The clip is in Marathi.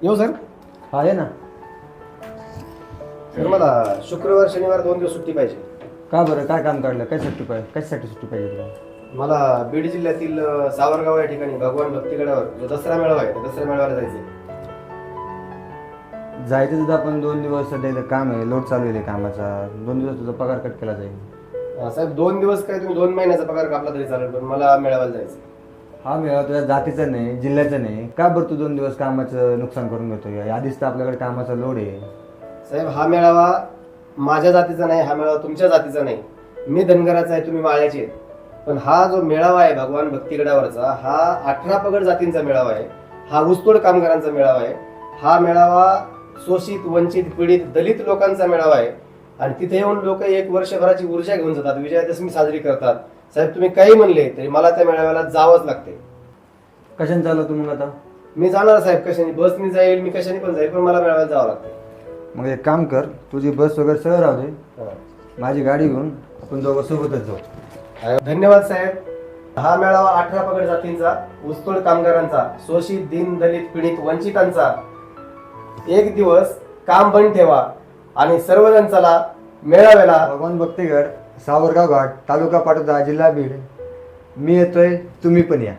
येऊ सर. हा ये ना. सर मला शुक्रवार शनिवार 2 दिवस सुट्टी पाहिजे. का बरं, काय काम काढलं, काय सुट्टी पाहिजे, कशासाठी सुट्टी पाहिजे तुला? मला बीड जिल्ह्यातील सावरगाव या ठिकाणी भगवान भक्तीगडावर जो दसरा मेळावा आहे त्या दसरा मेळाव्याला जायचं. जायचं तुझं आपण 2 दिवस सध्या इथं काम आहे, लोड चालू आहे कामाचा. 2 दिवस तुझा पगार कट केला जाईल. साहेब 2 दिवस काय तुम्ही 2 महिन्याचा पगार कापला तरी चालेल, पण मला मेळाव्याला जायचं. हा मेळावा तुझ्या जातीचा नाही, जिल्ह्याचं नाही. का बरं तू 2 दिवस कामाचं नुकसान करून घेतो? आधीच तर आपल्याकडे कामाचा लोड आहे. साहेब हा मेळावा माझ्या जातीचा नाही, हा मेळावा तुमच्या जातीचा नाही. मी धनगराचा आहे, तुम्ही माळ्याचे आहेत. पण हा जो मेळावा आहे भगवान भक्तीगडावरचा, हा 18 पगड जातींचा मेळावा आहे. हा ऊसतोड कामगारांचा मेळावा आहे. हा मेळावा शोषित वंचित पीडित दलित लोकांचा मेळावा आहे. आणि तिथे येऊन लोक 1 वर्षभराची ऊर्जा घेऊन जातात, विजयादशमी साजरी करतात. साहेब तुम्ही काही म्हणले तरी मला त्या मेळाव्याला जावंच लागते. कशाने चालला तू मग आता? मी जाणार साहेब, कशाने बसनी जाईल, मी कशाने पण जाईल, पण मला मेळाव्याला जावं लागते. मग एक काम कर, तुझी बस वगैरे सगळं राहू दे, माझी गाडी घेऊन आपण दोघं सोबतच जाऊ. धन्यवाद साहेब. हा मेळावा 18 पगड जातींचा, ऊसतोड कामगारांचा, शोषित दीन दलित पीडित वंचितांचा. 1 दिवस काम बंद ठेवा आणि सर्वजण चला मेळाव्याला. भगवान भक्तीगड, सावरगाव घाट, तालुका पाटोदा, जिल्हा बीड. मी येतोय, तुम्ही पण या.